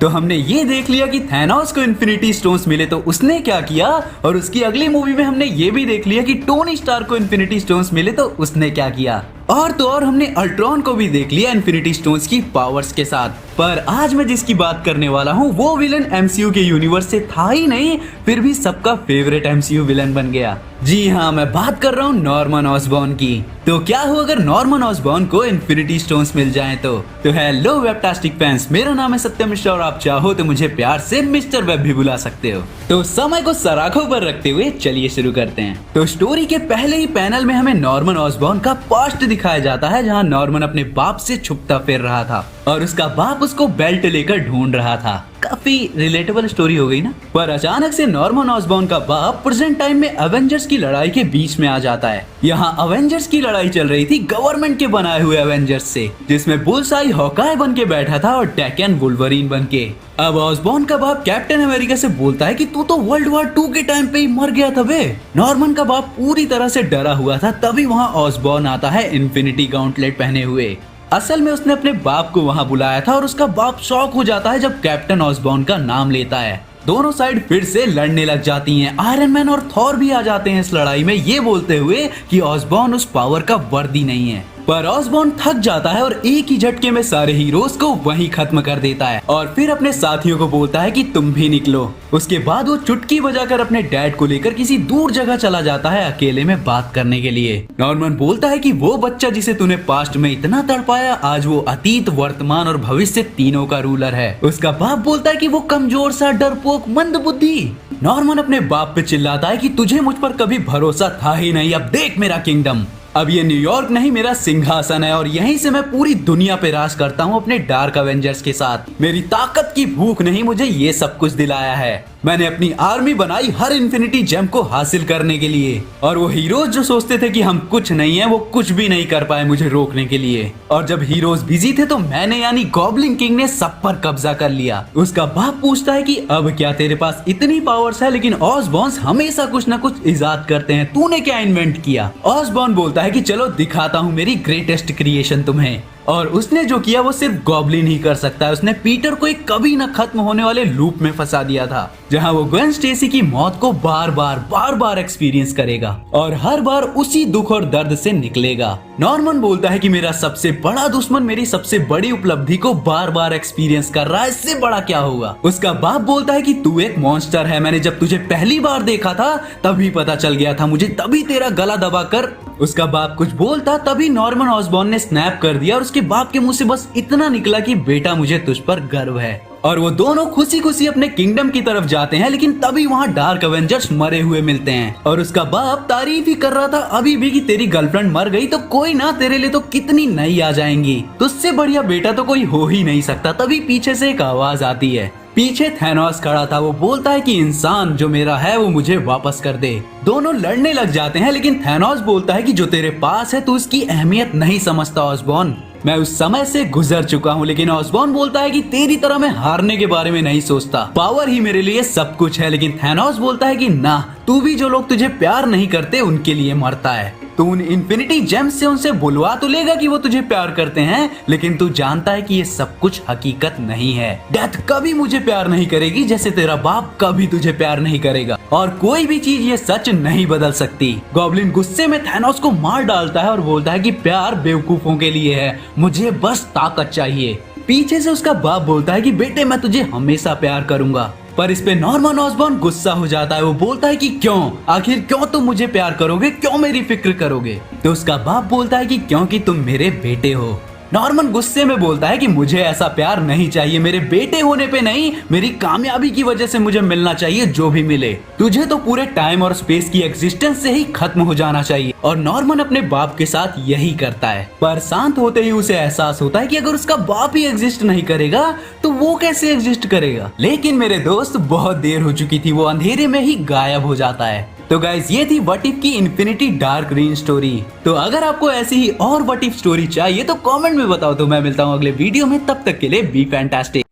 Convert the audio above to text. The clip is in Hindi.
तो हमने ये देख लिया कि थैनोस को इन्फिनिटी स्टोन्स मिले तो उसने क्या किया, और उसकी अगली मूवी में हमने ये भी देख लिया कि टोनी स्टार्क को इन्फिनिटी स्टोन्स मिले तो उसने क्या किया। और तो और हमने अल्ट्रॉन को भी देख लिया इन्फिनिटी स्टोन्स की पावर्स के साथ। पर आज मैं जिसकी बात करने वाला हूँ वो विलन एमसीयू के यूनिवर्स से था ही नहीं, फिर भी सबका फेवरेट एमसीयू विलन बन गया। जी हाँ, मैं बात कर रहा हूँ नॉर्मन ऑसबॉर्न की। तो क्या हो अगर नॉर्मन ऑसबॉर्न को इन्फिनिटी स्टोन्स मिल जाएं तो हेलो वेबटास्टिक फैंस, मेरा नाम है सत्यम मिश्रा और आप चाहो तो मुझे प्यार से मिस्टर वेब भी बुला सकते हो। तो समय को सराखों पर रखते हुए चलिए शुरू करते हैं। तो स्टोरी के पहले ही पैनल में हमें नॉर्मन ऑसबॉर्न का पास्ट दिखाया जाता है, जहाँ नॉर्मन अपने बाप से छुपता फिर रहा था और उसका बाप उसको बेल्ट लेकर ढूंढ रहा था। काफी रिलेटेबल स्टोरी हो गई ना। पर अचानक से नॉर्मन ऑसबॉर्न का बाप प्रेजेंट टाइम में एवेंजर्स की लड़ाई के बीच में आ जाता है। यहाँ एवेंजर्स की लड़ाई चल रही थी गवर्नमेंट के बनाए हुए एवेंजर्स से, जिसमें बुलसाई हॉकाय बन के बैठा था और टैकन वुल्वरीन बन के। अब ऑसबॉर्न का बाप कैप्टन अमेरिका से बोलता है कि तू तो वर्ल्ड वॉर 2 के टाइम पे ही मर गया था बे। नॉर्मन का बाप पूरी तरह से डरा हुआ था। तभी वहाँ ऑसबॉर्न आता है इन्फिनिटी गॉन्टलेट पहने हुए। असल में उसने अपने बाप को वहाँ बुलाया था और उसका बाप शॉक हो जाता है जब कैप्टन ऑसबॉर्न का नाम लेता है। दोनों साइड फिर से लड़ने लग जाती हैं। आयरन मैन और थॉर भी आ जाते हैं इस लड़ाई में, ये बोलते हुए कि ऑसबॉर्न उस पावर का वर्दी नहीं है। पर ऑसबॉर्न थक जाता है और एक ही झटके में सारे हीरोज को वहीं खत्म कर देता है और फिर अपने साथियों को बोलता है कि तुम भी निकलो। उसके बाद वो चुटकी बजाकर अपने डैड को लेकर किसी दूर जगह चला जाता है अकेले में बात करने के लिए। नॉर्मन बोलता है कि वो बच्चा जिसे तूने पास्ट में इतना तड़पाया, आज वो अतीत, वर्तमान और भविष्य तीनों का रूलर है। उसका बाप बोलता है कि वो कमजोर सा, डरपोक, मंदबुद्धि। नॉर्मन अपने बाप पे चिल्लाता है कि तुझे मुझ पर कभी भरोसा था ही नहीं, अब देख मेरा किंगडम। अब ये न्यूयॉर्क नहीं, मेरा सिंहासन है और यहीं से मैं पूरी दुनिया पे राज करता हूँ अपने डार्क एवेंजर्स के साथ। मेरी ताकत की भूख नहीं मुझे ये सब कुछ दिलाया है। मैंने अपनी आर्मी बनाई हर इन्फिनिटी जेम को हासिल करने के लिए, और वो हीरोज जो सोचते थे कि हम कुछ नहीं है, वो कुछ भी नहीं कर पाए मुझे रोकने के लिए। और जब हीरोज बिजी थे तो मैंने यानी गॉब्लिन किंग ने सब पर कब्जा कर लिया। उसका बाप पूछता है कि अब क्या तेरे पास इतनी पावर्स है, लेकिन ऑसबॉर्न हमेशा कुछ न कुछ इजाद करते हैं, तूने क्या इन्वेंट किया। ऑसबॉर्न बोलता है कि चलो दिखाता हूँ मेरी ग्रेटेस्ट क्रिएशन तुम्हें। और उसने जो किया वो सिर्फ गॉब्लिन ही कर सकता है। उसने पीटर को एक कभी न खत्म होने वाले लूप में फंसा दिया था, जहां वो ग्वेन स्टेसी की मौत को बार बार एक्सपीरियंस करेगा और हर बार उसी दुख और दर्द से निकलेगा। नॉर्मन बोलता है कि मेरा सबसे बड़ा दुश्मन मेरी सबसे बड़ी उपलब्धि को बार बार एक्सपीरियंस कर रहा है, इससे बड़ा क्या होगा। उसका बाप बोलता है कि तू एक मॉन्स्टर है, मैंने जब तुझे पहली बार देखा था तभी पता चल गया था मुझे, तभी तेरा गला दबाकर। उसका बाप कुछ बोलता तभी नॉर्मन ऑसबॉर्न ने स्नैप कर दिया और उसके बाप के मुंह से बस इतना निकला कि बेटा मुझे तुझ पर गर्व है। और वो दोनों खुशी खुशी अपने किंगडम की तरफ जाते हैं, लेकिन तभी वहाँ डार्क एवेंजर्स मरे हुए मिलते हैं और उसका बाप तारीफ ही कर रहा था अभी भी कि तेरी गर्लफ्रेंड मर गई तो कोई ना, तेरे लिए तो कितनी नई आ जाएंगी, तुझसे बढ़िया बेटा तो कोई हो ही नहीं सकता। तभी पीछे से एक आवाज आती है। पीछे थैनोस खड़ा था। वो बोलता है कि इंसान जो मेरा है वो मुझे वापस कर दे। दोनों लड़ने लग जाते हैं, लेकिन थैनोस बोलता है कि जो तेरे पास है तू उसकी अहमियत नहीं समझता ऑसबॉर्न, मैं उस समय से गुजर चुका हूँ। लेकिन ऑसबॉर्न बोलता है कि तेरी तरह मैं हारने के बारे में नहीं सोचता, पावर ही मेरे लिए सब कुछ है। लेकिन थैनोस बोलता है कि ना, तू भी जो लोग तुझे प्यार नहीं करते उनके लिए मरता है। तू उन इन्फिनिटी जेम्स से उनसे बुलवा तो लेगा कि वो तुझे प्यार करते हैं, लेकिन तू जानता है कि ये सब कुछ हकीकत नहीं है। डेथ कभी मुझे प्यार नहीं करेगी, जैसे तेरा बाप कभी तुझे प्यार नहीं करेगा, और कोई भी चीज ये सच नहीं बदल सकती। गॉब्लिन गुस्से में थैनोस को मार डालता है और बोलता है कि प्यार बेवकूफों के लिए है, मुझे बस ताकत चाहिए। पीछे से उसका बाप बोलता है कि बेटे मैं तुझे हमेशा प्यार करूंगा। पर इस पे नॉर्मन ऑसबॉर्न गुस्सा हो जाता है। वो बोलता है कि क्यों, आखिर क्यों तुम मुझे प्यार करोगे, क्यों मेरी फिक्र करोगे। तो उसका बाप बोलता है कि क्योंकि तुम मेरे बेटे हो। नॉर्मन गुस्से में बोलता है कि मुझे ऐसा प्यार नहीं चाहिए, मेरे बेटे होने पे नहीं, मेरी कामयाबी की वजह से मुझे मिलना चाहिए जो भी मिले। तुझे तो पूरे टाइम और स्पेस की एग्जिस्टेंस से ही खत्म हो जाना चाहिए। और नॉर्मन अपने बाप के साथ यही करता है। पर शांत होते ही उसे एहसास होता है कि अगर उसका बाप ही एग्जिस्ट नहीं करेगा तो वो कैसे एग्जिस्ट करेगा। लेकिन मेरे दोस्त बहुत देर हो चुकी थी, वो अंधेरे में ही गायब हो जाता है। तो गाइज ये थी व्हाट इफ की इन्फिनिटी डार्क रेन स्टोरी। तो अगर आपको ऐसी ही और व्हाट इफ स्टोरी चाहिए तो कमेंट में बताओ। तो मैं मिलता हूँ अगले वीडियो में, तब तक के लिए बी फैंटास्टिक।